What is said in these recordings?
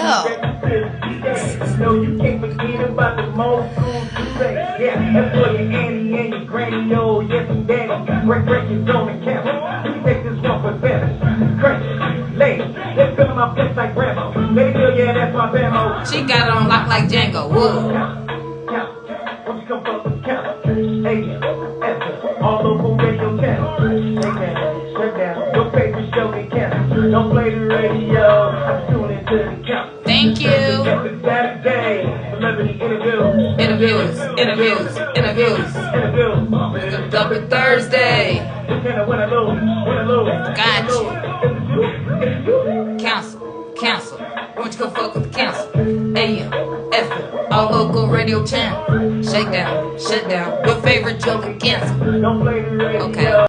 No, you can't forget about the most cool to say. Yeah, that's for your auntie and your granny. Yo, yes, and daddy. Break your zone and camera. We take this one for better. Crazy, ladies, let's fill my place like Rambo. Baby girl, yeah, that's my bambo. She got it on lock like Django. Whoa. Won't you come up and count? A.M. all over radio channel. Shut down. Your favorite show get canceled. Don't play the radio. I'm tuning into the count. Thank you. Every Saturday, celebrity interviews. Double Thursday. Got you. Council. Won't you go fuck with the council? AM, FM, all local radio channel. Shake down, shut down. Your favorite joke cancel. Okay.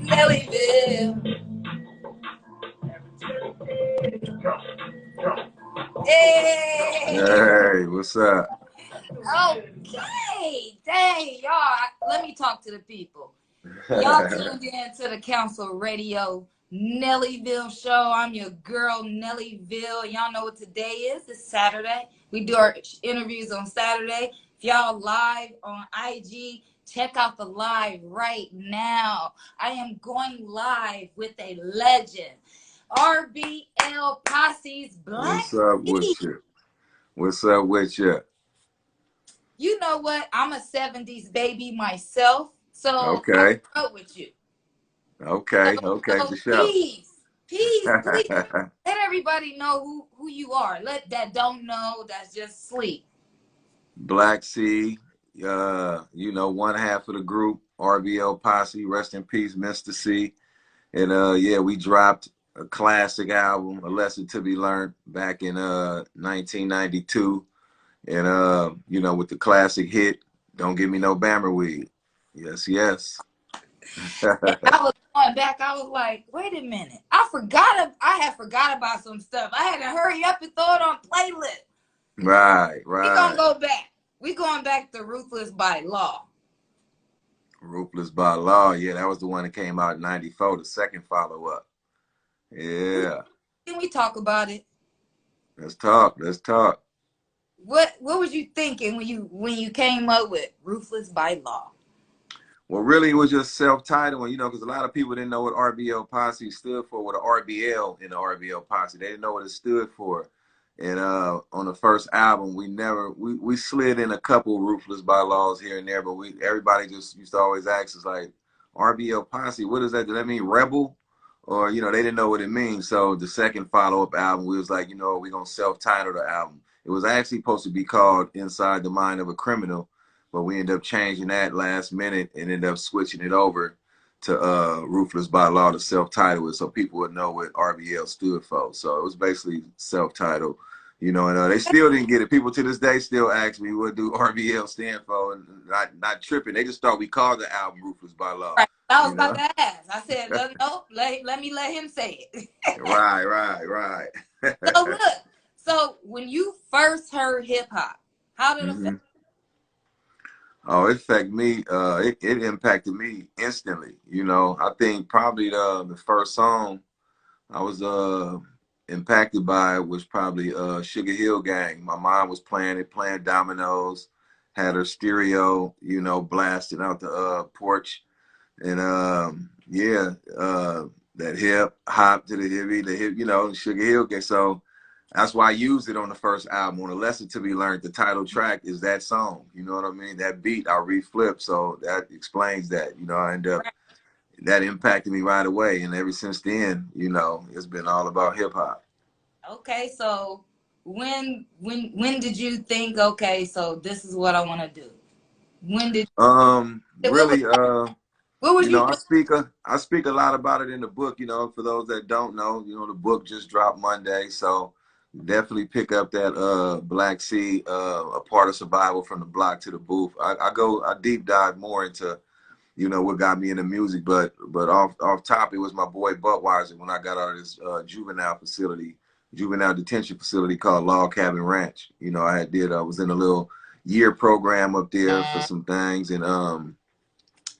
Nellyville. Hey, what's up? Okay. Dang, y'all. Let me talk to the people. Y'all tuned in to the Council Radio Nellyville show. I'm your girl, Nellyville. Y'all know what today is. It's Saturday. We do our interviews on Saturday. If y'all live on IG, check out the live right now. I am going live with a legend. RBL Posse's Black C. What's up with you? What's up with you? You know what? I'm a 70s baby myself. So okay. I grew with you. Okay, so for sure. Please. Let everybody know who you are. Let that don't know, that's just sleep. Black C, one half of the group, RBL Posse, rest in peace, Mr. C. And yeah, we dropped a classic album, A Lesson to Be Learned, back in 1992. And with the classic hit, Don't Give Me No Bammer Weed. Yes. I was going back, I was like, wait a minute. I had forgot about some stuff. I had to hurry up and throw it on playlist. Right. We gonna go back. We going back to Ruthless by Law. Ruthless by Law, yeah, that was the one that came out in 94, the second follow-up. Yeah. Can we talk about it? Let's talk. What was you thinking when you came up with Ruthless by Law? Well, really, it was just self-titling, because a lot of people didn't know what RBL Posse stood for, with an RBL in the RBL Posse. They didn't know what it stood for. And on the first album, we slid in a couple Ruthless by Laws here and there, but everybody just used to always ask us, like, RBL Posse, what is that? Does that mean rebel? Or, they didn't know what it means. So the second follow-up album, we was like, we're going to self-title the album. It was actually supposed to be called Inside the Mind of a Criminal, but we ended up changing that last minute and ended up switching it over to Ruthless by Law to self-title it so people would know what RBL stood for. So it was basically self-titled, and they still didn't get it. People to this day still ask me what do RBL stand for, and not tripping. They just thought we called the album Ruthless by Law. Right. I was about to ask. I said, no, let me let him say it. Right. So look, so when you first heard hip hop, how did it affect? Oh, it affected me. It impacted me instantly. I think probably the first song I was impacted by was probably Sugar Hill Gang. My mom was playing dominoes, had her stereo, blasting out the porch, and that hip hop to the hip, Sugar Hill Gang. So that's why I used it on the first album. On A Lesson to Be Learned, the title track is that song. You know what I mean? That beat, I reflip. So that explains that. I end up, that impacted me right away. And ever since then, it's been all about hip hop. Okay, so when did you think, okay, so this is what I want to do? When did really what was you I speak a lot about it in the book, for those that don't know, the book just dropped Monday, so definitely pick up that Black C, A Part of Survival from the Block to the Booth. I deep dive more into what got me into music, but off top, it was my boy Budweiser when I got out of this juvenile detention facility called Log Cabin Ranch. I was in a little year program up there for some things, and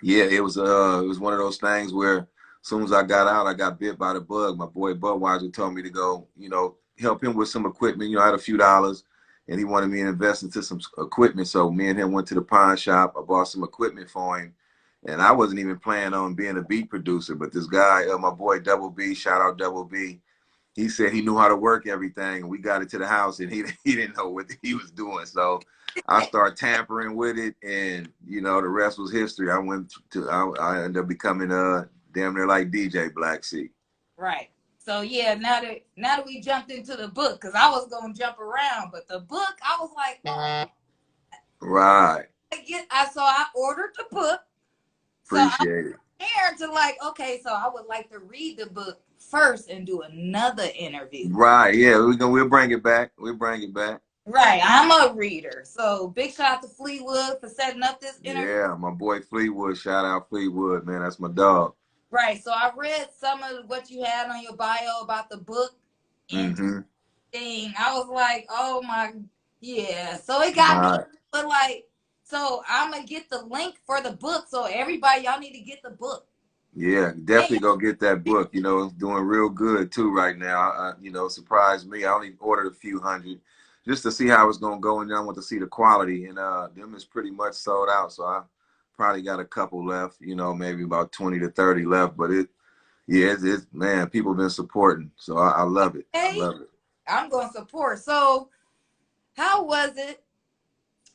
yeah, it was one of those things where As soon as I got out, I got bit by the bug. My boy Budweiser told me to go, help him with some equipment. I had a few dollars, and he wanted me to invest into some equipment. So me and him went to the pawn shop. I bought some equipment for him, and I wasn't even planning on being a beat producer. But this guy, my boy Double B, shout out Double B, he said he knew how to work everything. We got it to the house, and he didn't know what he was doing. So I started tampering with it, and the rest was history. I ended up becoming damn near like DJ Black C. Right. So yeah, now that we jumped into the book, because I was gonna jump around, but the book, I was like, oh. Right. So I ordered the book. Appreciate it. Here to okay, so I would like to read the book first and do another interview. Right. Yeah, we'll bring it back. We'll bring it back. Right. I'm a reader. So big shout out to Fleetwood for setting up this interview. Yeah, my boy Fleetwood. Shout out Fleetwood, man. That's my dog. Right. So I read some of what you had on your bio about the book. And I was like, oh my, yeah. So it got me, but so I'm going to get the link for the book. So everybody, y'all need to get the book. Yeah, definitely go get that book. It's doing real good too right now. Surprised me. I only ordered a few hundred just to see how it's going to go. And then I want to see the quality. And them is pretty much sold out. So I probably got a couple left, maybe about 20 to 30 left. But it's man, people been supporting. So I love it. I love it. I'm going to support. So how was it?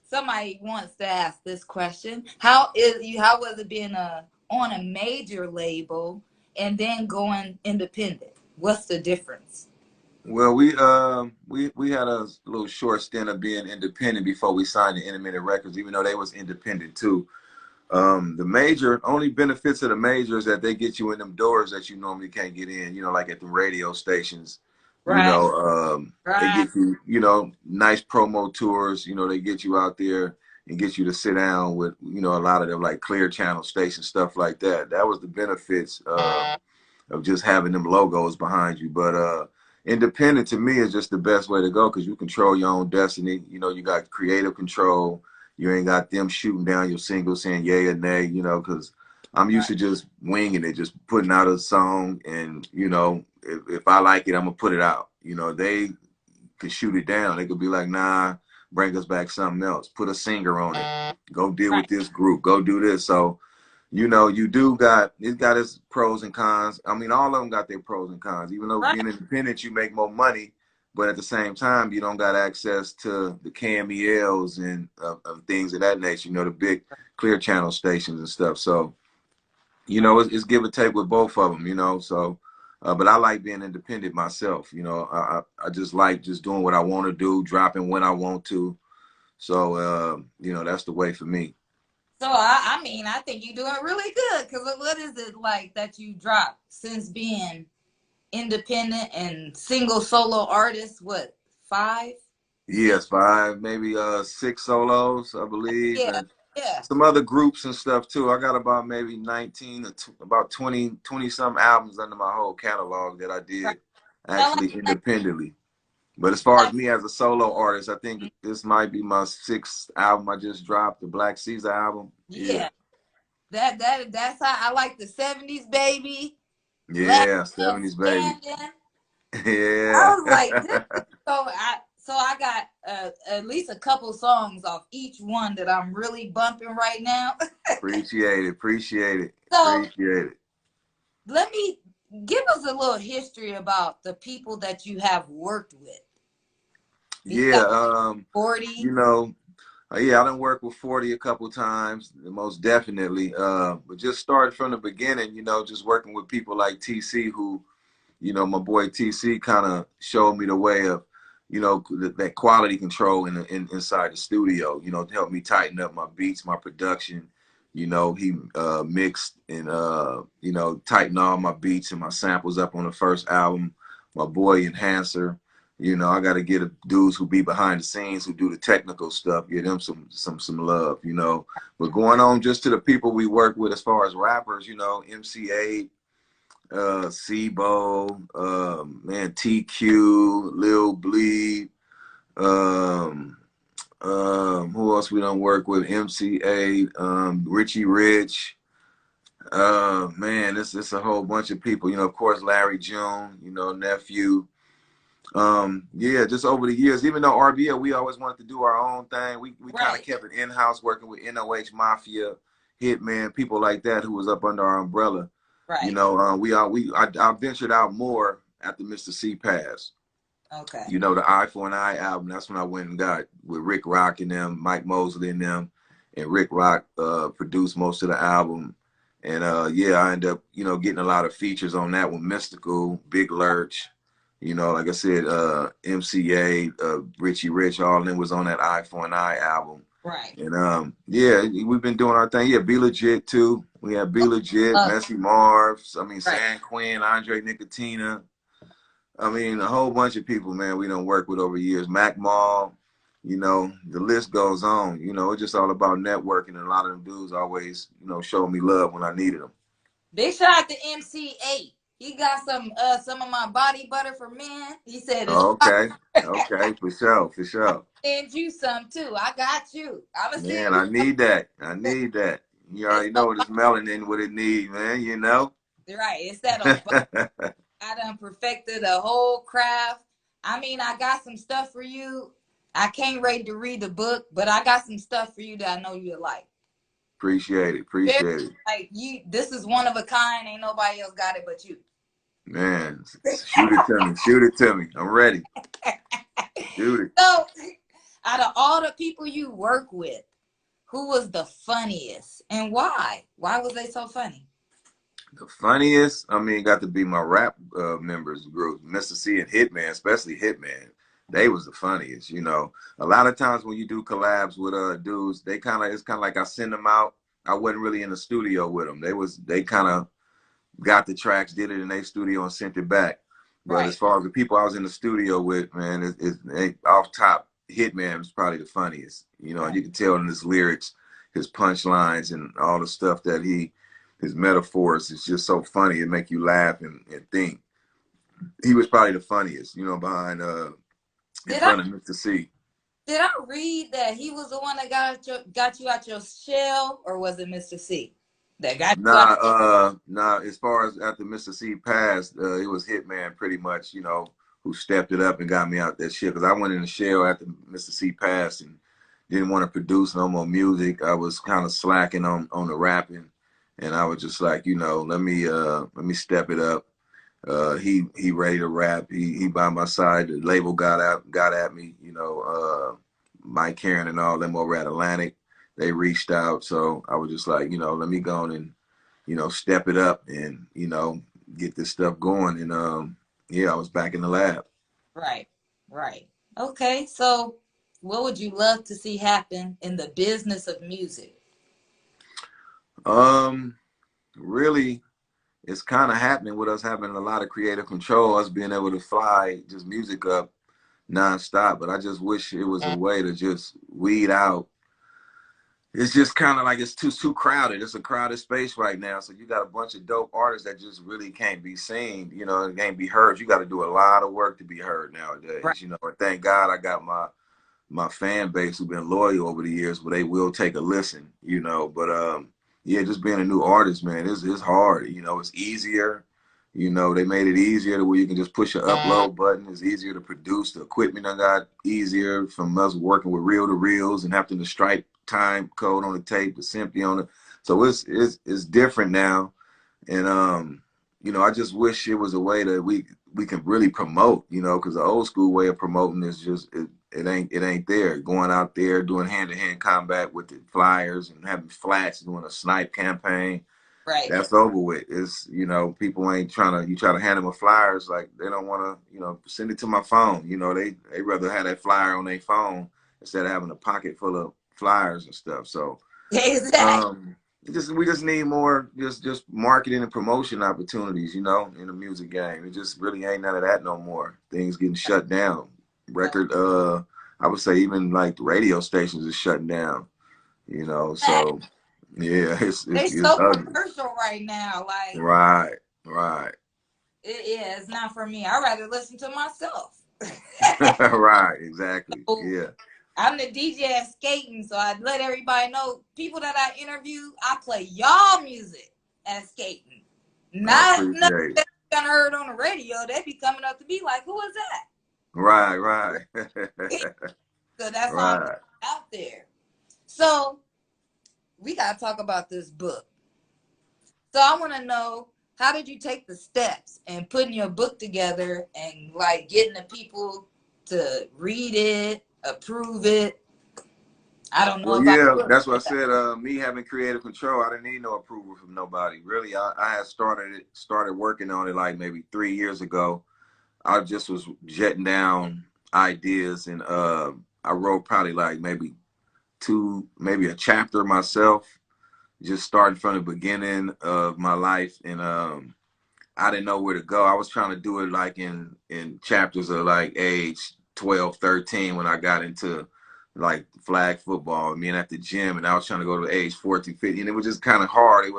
Somebody wants to ask this question. How was it being on a major label and then going independent? What's the difference? Well, we had a little short stint of being independent before we signed to Independent Records, even though they was independent too. The major only benefits of the major is that they get you in them doors that you normally can't get in, like at the radio stations. Right. They get you, nice promo tours, they get you out there and get you to sit down with, a lot of them like Clear Channel station, stuff like that. That was the benefits of just having them logos behind you. But independent to me is just the best way to go because you control your own destiny. You got creative control. You ain't got them shooting down your single saying yay or nay, because I'm used to just winging it, just putting out a song and, if I like it, I'm going to put it out. They could shoot it down. They could be like, nah, bring us back something else. Put a singer on it. Go deal with this group. Go do this. So, it's got its pros and cons. I mean, all of them got their pros and cons. Even though being independent, you make more money. But at the same time, you don't got access to the KMELs and things of that nature, the big Clear Channel stations and stuff. So, it's give or take with both of them, So, but I like being independent myself. I just like just doing what I want to do, dropping when I want to. So, that's the way for me. So, I mean, I think you're doing really good because what is it like that you dropped since being independent and single solo artist? What, 5? Yes, 5, maybe 6 solos, I believe. Yeah, and some other groups and stuff too. I got about maybe 19 or about 20 some albums under my whole catalog that I did actually independently. But as far as me as a solo artist, I think this might be my 6th album I just dropped, the Black C's album. Yeah. That's how I like the 70s baby. Yeah, 70s baby. Yeah. I was like, so I got at least a couple songs off each one that I'm really bumping right now. Appreciate it. So, appreciate it. Let me give us a little history about the people that you have worked with. Yeah, 40. I done worked with 40 a couple times, most definitely. But just started from the beginning, just working with people like TC, who, my boy TC kind of showed me the way of, that quality control inside the studio, to help me tighten up my beats, my production. He mixed and, tightened all my beats and my samples up on the first album. My boy Enhancer. I got to get dudes who be behind the scenes, who do the technical stuff, give them some love, But going on just to the people we work with as far as rappers, MC8, Sibo, man, TQ, Lil Bleed, who else we don't work with? MC8, Richie Rich, Man, it's a whole bunch of people. You know, of course, Larry June. You know, nephew. Yeah, just over the years, even though RBL, we always wanted to do our own thing. We kind of Right. kept it in house, working with NOH Mafia, Hitman, people like that who was up under our umbrella. You Right. know, I ventured out more after Mr. C passed. Okay. You know, the Eye for an Eye album. That's when I went and got with Rick Rock and them, Mike Mosley and them, and Rick Rock produced most of the album. And yeah, I ended up, you know, getting a lot of features on that one. Mystical, Big Lurch, you know, like I said, MCA, Richie Rich, all of them was on that Eye for an Eye album. Right. And yeah, we've been doing our thing. Yeah, Be Legit too. We have Be Legit, Love Messy Marvs, I mean, right. San Quinn, Andre Nicotina. I mean, a whole bunch of people, man, we don't work with over years. Mac Mall, you know, the list goes on. You know, it's just all about networking. And a lot of them dudes always, you know, showed me love when I needed them. Big shout out to MC8. He got some of my body butter for men. He said it's Oh, okay. Okay, for sure, for sure. send you some too. I got you. I'ma send Man, you I need that. I need that. You it's already know so what it's melanin, what it needs, man, you know? right. It's that Obama. I done perfected a whole craft. I mean, I got some stuff for you. I can't wait to read the book, but I got some stuff for you that I know you'll like. Appreciate it, Very, appreciate it. like you, this is one of a kind. Ain't nobody else got it but you. Man, shoot it to me, shoot it to me. I'm ready. Shoot it. So, out of all the people you work with, who was the funniest and why? Why was they so funny? The funniest, I mean, got to be my rap members group, Mr. C and Hitman, especially Hitman. They was the funniest, you know. A lot of times when you do collabs with dudes, it's kind of like I send them out. I wasn't really in the studio with them. They kind of got the tracks, did it in their studio and sent it back. But as Right, far as the people I was in the studio with, man, off top, Hitman was probably the funniest. You know, right. you can tell in his lyrics, his punchlines, and all the stuff that his metaphors is just so funny. It make you laugh and think. He was probably the funniest, you know, behind in Did I front of Mr. C. did I read that he was the one that got you out your shell, or was it Mr. C that got you out? Nah. As far as after Mr. C passed, it was Hitman pretty much, you know, who stepped it up and got me out that shit. Because I went in the shell after Mr. C passed and didn't want to produce no more music. I was kind of slacking on the rapping, and I was just like, you know, let me step it up. He ready to rap. He by my side. The label got at me. You know, Mike Karen and all them over at Atlantic. They reached out, so I was just like, you know, let me go on and, you know, step it up and, you know, get this stuff going. And yeah, I was back in the lab. Right, right. Okay, so what would you love to see happen in the business of music? Um, Really, it's kind of happening with us having a lot of creative control, us being able to fly just music up nonstop. But I just wish it was a way to just weed out. It's just kind of like it's too crowded. It's a crowded space right now. So you got a bunch of dope artists that just really can't be seen, you know, and can't be heard. You got to do a lot of work to be heard Right. nowadays, you know. And thank God I got my fan base who've been loyal over the years, but they will take a listen, you know. But yeah, just being a new artist, man, it's hard. You know, it's easier. You know, they made it easier to where you can just push an upload button. It's easier to produce. The equipment I got easier from us working with reel to reels and having to stripe time code on the tape, the simply on it. So it's different now. And you know, I just wish it was a way that we can really promote, you know, because the old school way of promoting is just it ain't there. Going out there doing hand-to-hand combat with the flyers and having flats, doing a snipe campaign. Right. That's over with. It's, you know, people ain't you try to hand them a flyers, like they don't want to, you know, send it to my phone. You know, they rather have that flyer on their phone instead of having a pocket full of flyers and stuff. So Exactly. we just need more just marketing and promotion opportunities, you know, in the music game. It just really ain't none of that no more. Things getting shut down. Record I would say even like the radio stations is shutting down, you know. So yeah, They it's so ugly. commercial right now. Like Right, right. yeah, it's not for me. I'd rather listen to myself. Right, exactly. So, Yeah. I'm the DJ at skating, so I let everybody know. People that I interview, I play y'all music at skating. I Not appreciate it. that you done heard on the radio. They be coming up to be like, who is that? Right. So that's how I'm Right. out there. So we gotta talk about this book. So I want to know, how did you take the steps in putting your book together and like getting the people to read it, approve it? I don't know Well, about yeah, books. that's what I said. Me having creative control, I didn't need no approval from nobody. Really, I had started working on it like maybe 3 years ago. I just was jetting down ideas, and I wrote probably like maybe a chapter myself, just starting from the beginning of my life, and I didn't know where to go. I was trying to do it like in chapters of like age 12, 13 when I got into like flag football, and being at the gym, and I was trying to go to age 14, 15, and it was just kind of hard. It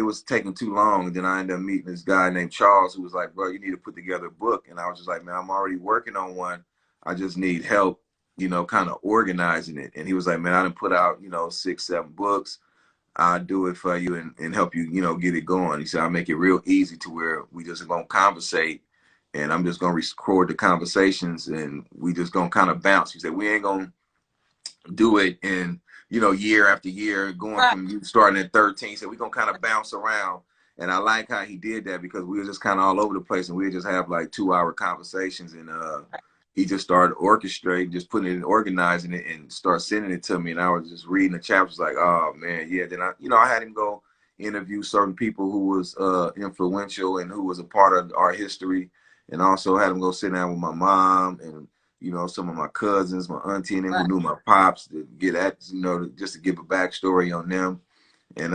was taking too long. And then I ended up meeting this guy named Charles, who was like, bro, you need to put together a book. And I was just like, man, I'm already working on one. I just need help, kind of organizing it. And he was like, man, I done put out, 6, 7 books. I'll do it for you and help you, get it going. He said, I'll make it real easy to where we just going to conversate, and I'm just going to record the conversations, and we just going to kind of bounce. He said, we ain't going to do it in, year after year, going Right. from you starting at 13. So we're going to kind of bounce around. And I like how he did that, because we were just kind of all over the place, and we would just have like 2-hour conversations. And he just started orchestrating, just putting it in, organizing it, and start sending it to me. And I was just reading the chapters like, oh man, yeah. Then I had him go interview certain people who was influential and who was a part of our history. And also had him go sit down with my mom and, some of my cousins, my auntie, and them who Right. knew my pops, to get at, just to give a backstory on them. And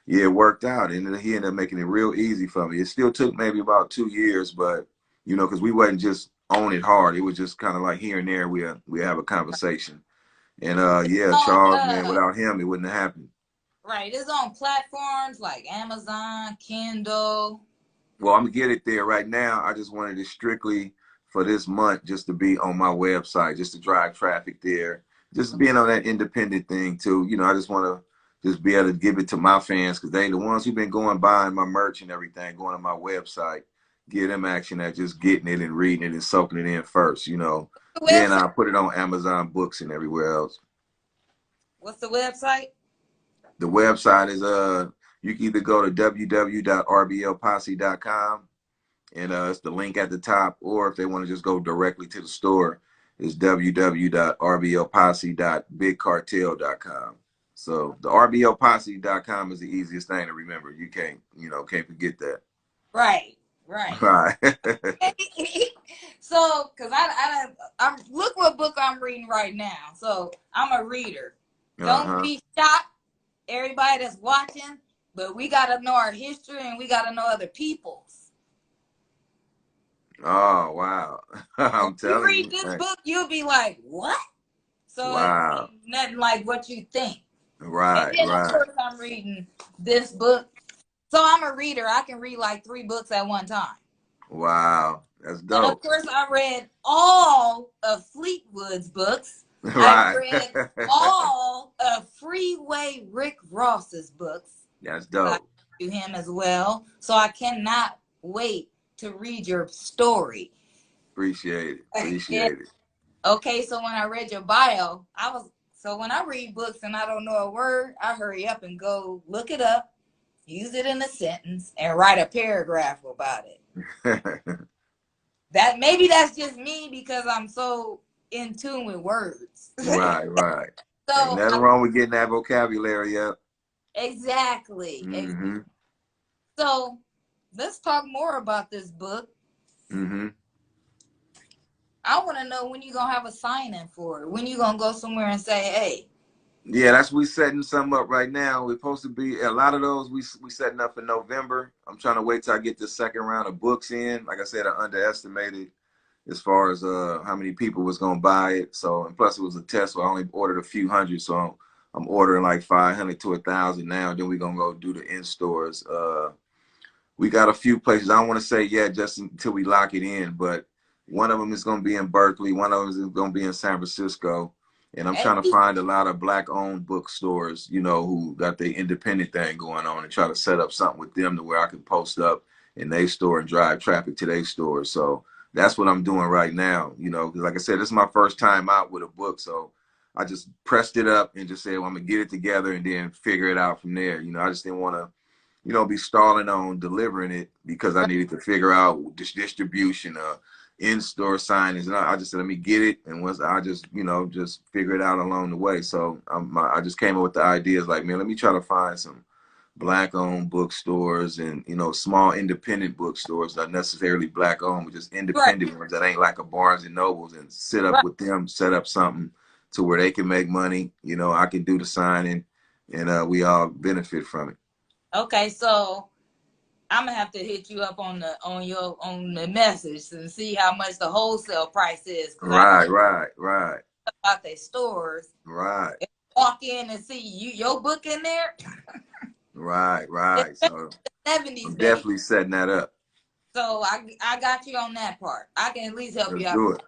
yeah, it worked out. And he ended up making it real easy for me. It still took maybe about 2 years, but, because we wasn't just on it hard. It was just kind of like here and there we have a conversation. And yeah, On, Charles, man, without him, it wouldn't have happened. right. It's on platforms like Amazon, Kindle. Well, I'm gonna get it there right now. I just wanted it strictly for this month, just to be on my website, just to drive traffic there, just being on that independent thing too. I just want to just be able to give it to my fans, because they the ones who've been going buying my merch and everything, going on my website, give them action at just getting it and reading it and soaking it in first. The Then website. I'll put it on Amazon Books and everywhere else. What's the website? The website is you can either go to www.rblposse.com, and it's the link at the top, or if they want to just go directly to the store, it's www.rblposse.bigcartel.com. So the rblposse.com is the easiest thing to remember. You can't forget that. Right. Right. Right. So, cause I'm look what book I'm reading right now. So I'm a reader. Don't be shocked, everybody that's watching, but we gotta know our history and we gotta know other people's. Oh wow. When I'm you telling read you. this book, you'll be like, what? So it's Wow. nothing like what you think. And Right, then of right. course I'm reading this book. So I'm a reader. I can read like 3 books at one time. Wow. That's And of dope. course I read all of Fleetwood's books. I've Right. read all of Freeway Rick Ross's books. That's I dope. do him as well. So I cannot wait to read your story. Appreciate it. Yeah. Appreciate it. Okay, so when I read your bio, so when I read books and I don't know a word, I hurry up and go look it up, use it in a sentence, and write a paragraph about it. Maybe that's just me because I'm so in tune with words. Right. Ain't So nothing wrong with getting that vocabulary up. exactly. Mm-hmm. So let's talk more about this book. Mm-hmm. I want to know when you're going to have a sign-in for it. When you're going to go somewhere and say, hey. Yeah, we setting some up right now. We're supposed to be, a lot of those we setting up in November. I'm trying to wait till I get the second round of books in. Like I said, I underestimated as far as how many people was going to buy it. So, and plus it was a test, so I only ordered a few hundred. So I'm ordering like 500 to 1,000 now. Then we're going to go do the in-stores. We got a few places. I don't want to say yet just until we lock it in, but one of them is going to be in Berkeley. One of them is going to be in San Francisco. And I'm Hey, trying to find a lot of Black-owned bookstores, you know, who got the independent thing going on, and try to set up something with them to where I can post up in their store and drive traffic to their store. So that's what I'm doing right now, you know, because like I said, this is my first time out with a book. So I just pressed it up and just said, well, I'm going to get it together and then figure it out from there. You know, I just didn't want to, you know, be stalling on delivering it because I needed to figure out this distribution, in-store signage, and I just said, let me get it, and once I just, you know, just figure it out along the way. So I just came up with the ideas like, man, let me try to find some Black-owned bookstores and, you know, small independent bookstores, not necessarily Black-owned, but just right, independent ones that ain't like a Barnes and Nobles, and sit up right. with them, set up something to where they can make money. You know, I can do the signing, and we all benefit from it. Okay, so I'm gonna have to hit you up on the message and see how much the wholesale price is, because I Right, right, right, about their stores. right, If you walk in and see your book in there, right, it's right. So the 70s, I'm baby. definitely setting that up. So I got you on that part. I can at least help Let's you out. do it.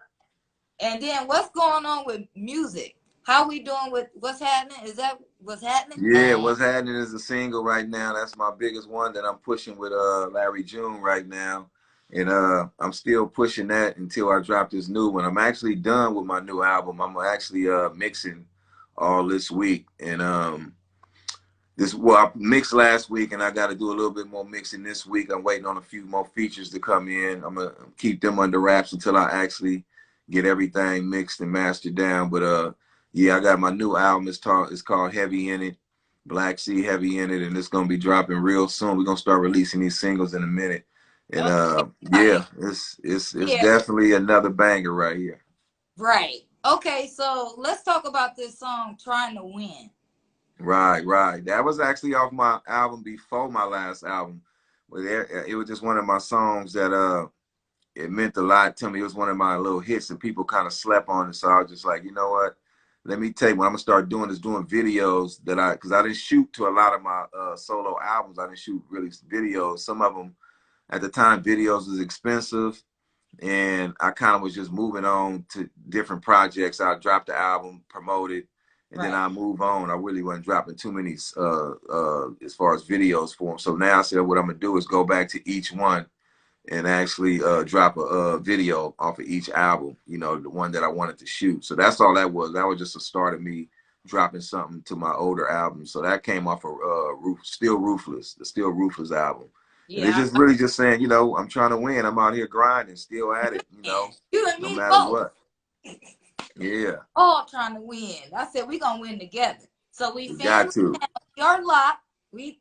And then what's going on with music? How we doing with what's happening? Is that what's happening? Yeah, what's happening is a single right now. That's my biggest one that I'm pushing with Larry June right now. And I'm still pushing that until I drop this new one. I'm actually done with my new album. I'm actually mixing all this week. And I mixed last week, and I got to do a little bit more mixing this week. I'm waiting on a few more features to come in. I'm gonna keep them under wraps until I actually get everything mixed and mastered down. But yeah, I got my new album. It's called Heavy in It, Black C, Heavy in It, and it's gonna be dropping real soon. We're gonna start releasing these singles in a minute. And Okay. yeah, it's Yeah, definitely another banger right here. right. Okay, so let's talk about this song "Trying to Win." Right, right. That was actually off my album before my last album. But it was just one of my songs that it meant a lot to me. It was one of my little hits, and people kind of slept on it. So I was just like, you know what? Let me tell you, what I'm gonna start doing is doing videos because I didn't shoot to a lot of my solo albums. I didn't shoot really videos. Some of them at the time, videos was expensive, and I kind of was just moving on to different projects. I dropped the album, promote it, and then Right. I move on. I really wasn't dropping too many as far as videos for them. So now I said what I'm gonna do is go back to each one and actually drop a video off of each album. You know, the one that I wanted to shoot. So that's all that was. That was just a start of me dropping something to my older album. So that came off of Still Ruthless, the Still Ruthless album. And it's Yeah, just really just saying, you know, I'm trying to win. I'm out here grinding, still at it, you know, you and no me matter both. what. Yeah, All trying to win. I said we gonna win together. So we we got family to. now. We are locked. We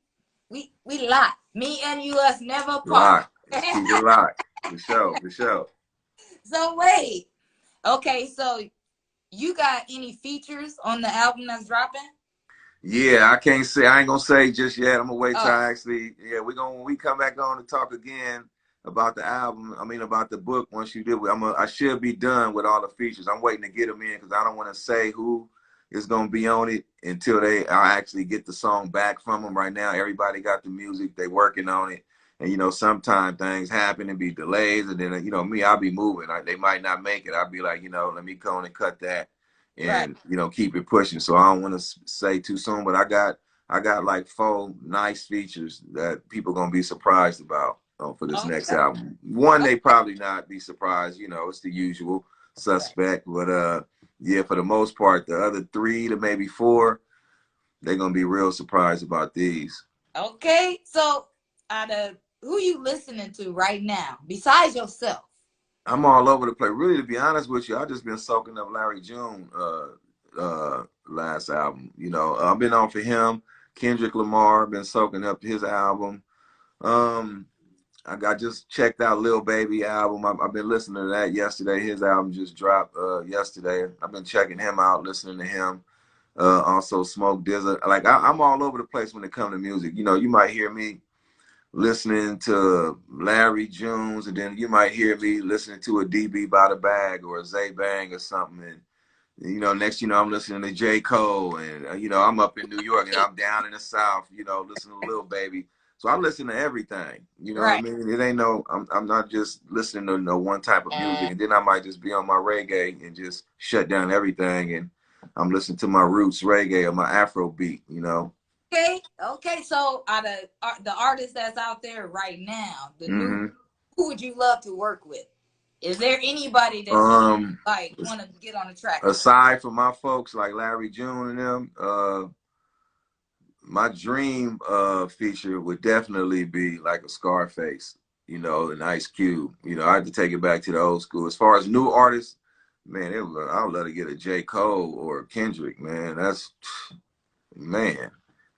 locked. Me and you us never part. Lock. Let's keep it locked. For sure, for sure. So wait. Okay, so you got any features on the album that's dropping? Yeah, I can't say, I ain't gonna say just yet. I'm gonna wait till Oh, I actually, yeah, when we come back on to talk again about the album, I mean about the book. Once you do it, I should be done with all the features. I'm waiting to get them in because I don't want to say who is gonna be on it until I actually get the song back from them. Right now, everybody got the music, they working on it, and you know sometimes things happen and be delays, and then you know me, I'll be moving. They might not make it. I'll be like, you know, let me go on and cut that right. and you know keep it pushing. So I don't want to say too soon, but I got like 4 nice features that people gonna be surprised about for this next Okay. album. One Okay. they probably not be surprised, you know, it's the usual Right. suspect, but yeah, for the most part, the other 3 to maybe 4, they're gonna be real surprised about these. Okay. So out of who you listening to right now, besides yourself? I'm all over the place. Really, to be honest with you, I just been soaking up Larry June last album. You know, I've been on for him. Kendrick Lamar, been soaking up his album. Um, I got just checked out Lil Baby album. I've been listening to that yesterday. His album just dropped yesterday. I've been checking him out, listening to him. Also Smoke Dizza. Like I'm all over the place when it comes to music. You know, you might hear me listening to Larry Jones, and then you might hear me listening to a DB by the Bag or a Zay Bang or something. And you know, next you know, I'm listening to J. Cole, and you know, I'm up in New York, and I'm down in the South. You know, listening to Lil Baby. So I listen to everything. You know what I Right. mean? It ain't no. I'm not just listening to no one type of music, and then I might just be on my reggae and just shut down everything. And I'm listening to my roots reggae or my Afro beat, you know. Okay. So out of the artists that's out there right now, the new, Hmm. who would you love to work with? Is there anybody that you Um, like want to get on the track with? aside from my folks like Larry June and them, my dream feature would definitely be like a Scarface, you know, an Ice Cube. You know, I had to take it back to the old school. As far as new artists, man, I would love to get a J. Cole or a Kendrick, man. That's man,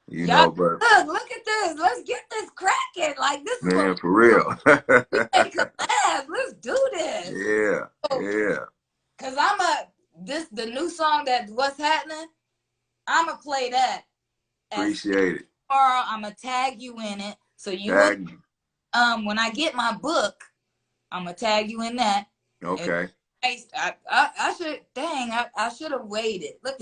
you Y'all, know, but look at this. Let's get this cracking. Like this is what man, for we do. real. We make collabs. Let's do this. Yeah, So, yeah. cause the new song that what's happening. I'ma play that as Appreciate it. tomorrow. I'ma tag you in it, so you will. Tag me. When I get my book, I'ma tag you in that. And Okay. I should. Dang, I should have waited. Look,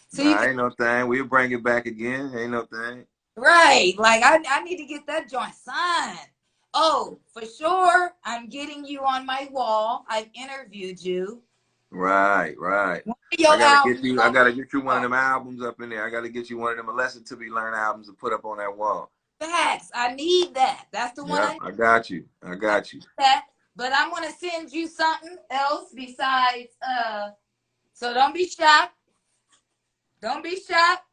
so you Nah, can ain't no thing. We'll bring it back again. Ain't no thing. right. Like I need to get that joint signed. Oh, for sure. I'm getting you on my wall. I've interviewed you. Right, right. One of your albums I gonna gotta be get you one of them albums up in there. I gotta get you one of them lesson to be learned albums to put up on that wall. facts. I need that. That's the one I Yep, need. I got you. I got you. That. But I'm gonna send you something else besides so don't be shocked. Don't be shocked.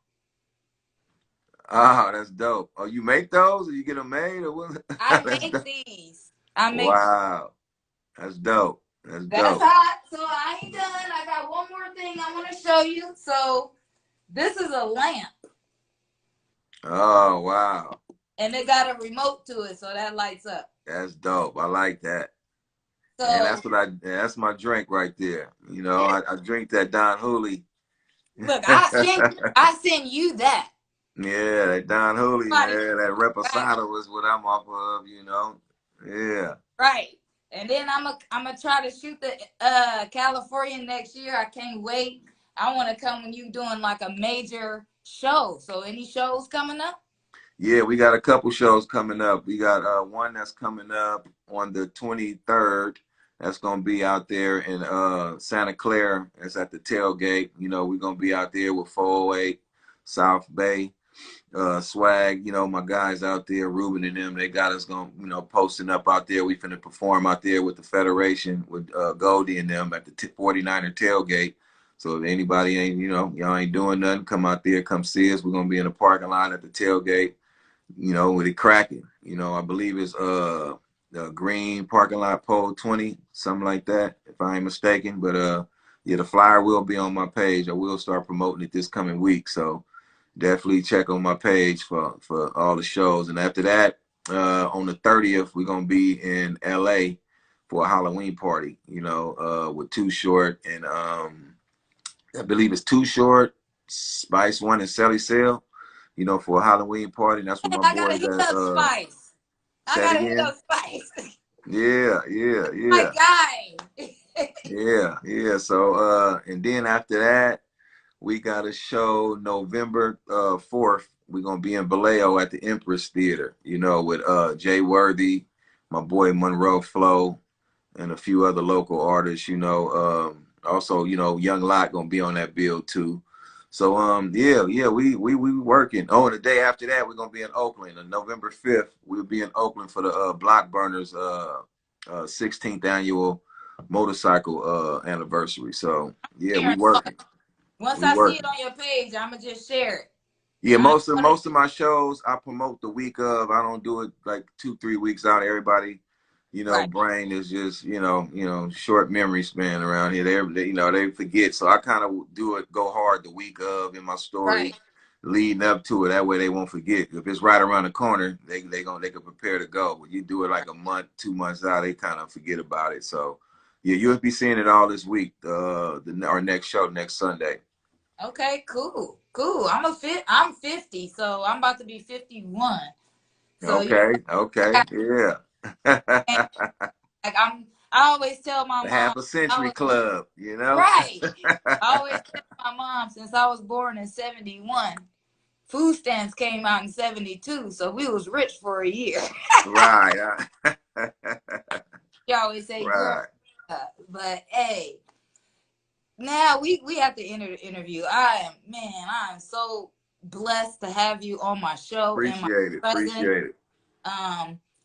Oh, that's dope. Oh, you make those or you get them made or what? I That's make dope. these. I make Wow. That's dope. That's that's dope. hot. So I ain't done. I got one more thing I want to show you. So this is a lamp Oh, wow. and it got a remote to it, so that lights up. That's dope. I like that. And So that's my drink right there. You know, yeah, I drink that Don Hooley. look, Yeah, I send you that. that Don Hooley, Somebody man. That right, Reposado was what I'm off of, you know. Yeah. right. And then I'm gonna try to shoot the California next year. I can't wait. I want to come when you doing like a major show. So any shows coming up? Yeah, we got a couple shows coming up. We got one that's coming up on the 23rd. That's gonna be out there in Santa Clara. It's at the tailgate. You know, we're gonna be out there with 408 South Bay. Swag, you know, my guys out there, Ruben and them, they got us going, you know, posting up out there. We finna perform out there with the Federation, with Goldie and them at the 49er tailgate. So if anybody ain't, you know, y'all ain't doing nothing, come out there, come see us. We're gonna be in the parking lot at the tailgate, you know, with it cracking. You know, I believe it's the green parking lot pole 20, something like that, if I ain't mistaken. But yeah, the flyer will be on my page. I will start promoting it this coming week. So definitely check on my page for all the shows. And after that, on the 30th, we're gonna be in LA for a Halloween party, you know, with Too Short and I believe it's Too Short, Spice One and Sally Sale, you know, for a Halloween party. And that's what my I gotta boys hit at up Spice. I said gotta hit again. up Spice. Yeah, yeah, My yeah. guy. Yeah, yeah. So and then after that, we got a show November 4th. We're gonna be in Vallejo at the Empress Theater, you know, with Jay Worthy, my boy Monroe Flo, and a few other local artists, you know. Also, you know, Young Lot gonna be on that bill too. So yeah, we working. Oh, and the day after that, we're gonna be in Oakland. On November 5th, we'll be in Oakland for the Block Burners 16th annual motorcycle anniversary. So yeah, we working. Once We I see it working. on your page, I'ma just share it. Yeah, I most of my shows I promote the week of. I don't do it like 2 3 weeks out. Everybody, you know, right, brain is just short memory span around here. They forget. So I kind of do it, go hard the week of in my story, right, leading up to it. That way they won't forget. If it's right around the corner, they can prepare to go. But you do it like a month, 2 months out, they kind of forget about it. So yeah, you'll be seeing it all this week. Our next show next Sunday. okay, cool. I'm 50, so I'm about to be 51. So you Okay, I okay, got yeah. like I always tell my The mom half a I century was club, you know? right. I always tell my mom since I was born in 71, food stamps came out in 72, so we was rich for a year. Right. She always say, girl, Right. but hey, now we have to enter the interview. I am so blessed to have you on my show and my Appreciate it. presence. Appreciate it.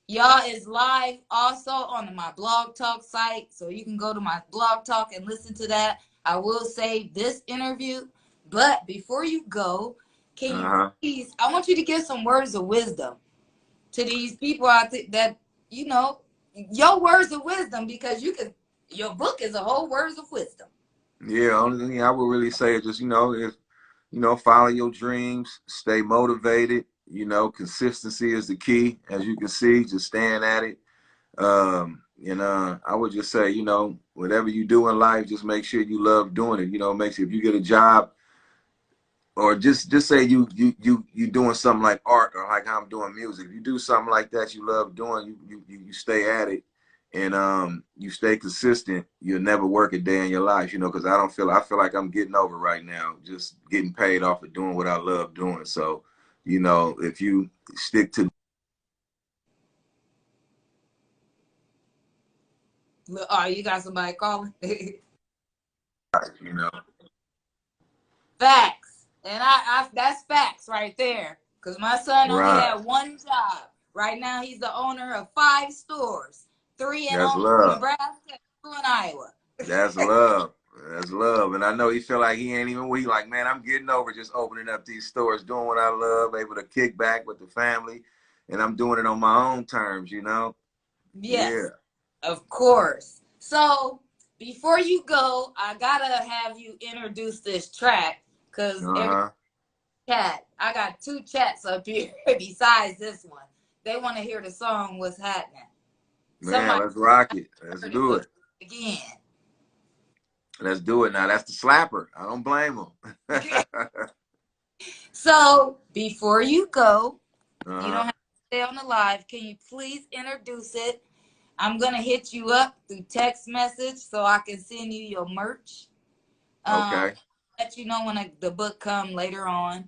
Y'all is live also on my blog talk site, so you can go to my blog talk and listen to that. I will save this interview, but before you go, can you please, I want you to give some words of wisdom to these people out there that, you know, your words of wisdom, because your book is a whole words of wisdom. Yeah, only thing I would really say is just, follow your dreams, stay motivated. Consistency is the key. As you can see, just staying at it. I would just say, whatever you do in life, just make sure you love doing it. Make sure if you get a job, or just say you doing something like art, or like how I'm doing music. If you do something like that you love doing, you stay at it, and you stay consistent. You'll never work a day in your life, because I feel like I'm getting over right now, just getting paid off of doing what I love doing. So, if you stick to Oh, you got somebody calling? you know. Facts. And I that's facts right there. Because my son only Right. had one job. Right now, he's the owner of 5 stores. 3 in That's love. Nebraska, 2 in Iowa. That's love. That's love. And I know he feel like he ain't even weak. Like, man, I'm getting over just opening up these stores, doing what I love, able to kick back with the family. And I'm doing it on my own terms, Yes, Yeah. Of course. So before you go, I gotta have you introduce this track, because every chat, I got 2 chats up here besides this one. They want to hear the song What's Happening. Man, let's rock it. Let's do it. Again. Let's do it now. That's the slapper. I don't blame him. So before you go, you don't have to stay on the live. Can you please introduce it? I'm gonna hit you up through text message so I can send you your merch. Okay. Let you know when the book come later on.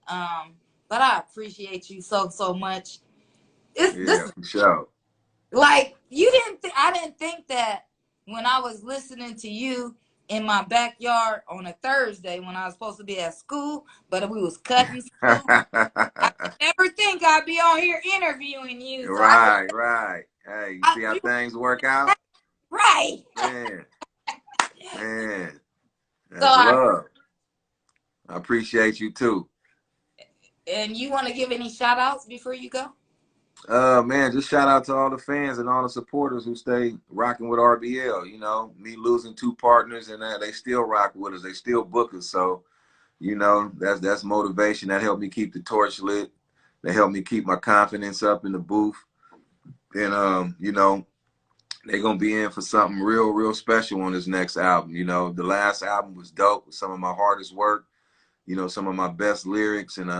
But I appreciate you so much. For sure. Like I didn't think that when I was listening to you in my backyard on a Thursday when I was supposed to be at school, but we was cutting school. I never think I'd be on here interviewing you. So right. Hey, you see how things work out? Right. Man. That's love. I appreciate you too. And you want to give any shout outs before you go? Man, just shout out to all the fans and all the supporters who stay rocking with RBL. Me losing 2 partners, and they still rock with us. They still book us. So, that's motivation. That helped me keep the torch lit. That helped me keep my confidence up in the booth. And they're gonna be in for something real special on this next album. The last album was dope with some of my hardest work. Some of my best lyrics, and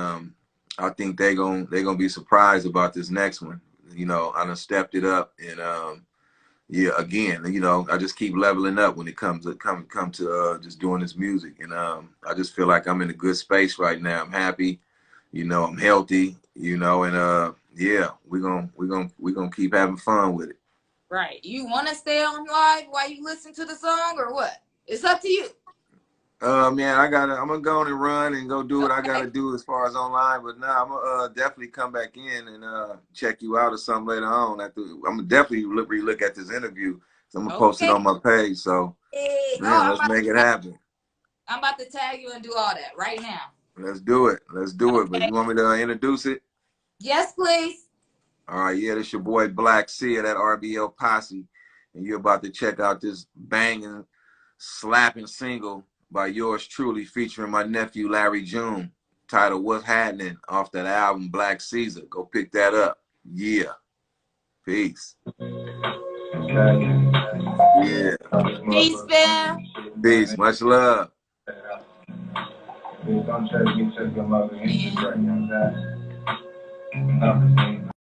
I think they're gonna be surprised about this next one. I done stepped it up, and again, I just keep leveling up when it comes to just doing this music, and I just feel like I'm in a good space right now. I'm happy, I'm healthy, and we're gonna keep having fun with it. Right. You want to stay on live while you listen to the song, or what? It's up to you. Man, I'm gonna go on and run and go do what I gotta do as far as online. But now I'm gonna definitely come back in and check you out or something later on. I'm gonna definitely re-look at this interview. So I'm gonna post it on my page. So let's make it happen. I'm about to tag you and do all that right now. Let's do it. But you want me to introduce it? Yes, please. All right, this your boy Black C of that RBL Posse, and you're about to check out this banging, slapping single by yours truly, featuring my nephew Larry June, titled What's Happening, off that album Black Caesar. Go pick that up. Yeah. Peace. Yeah. Peace, fam. Peace. Much love. Don't try to get your mother in the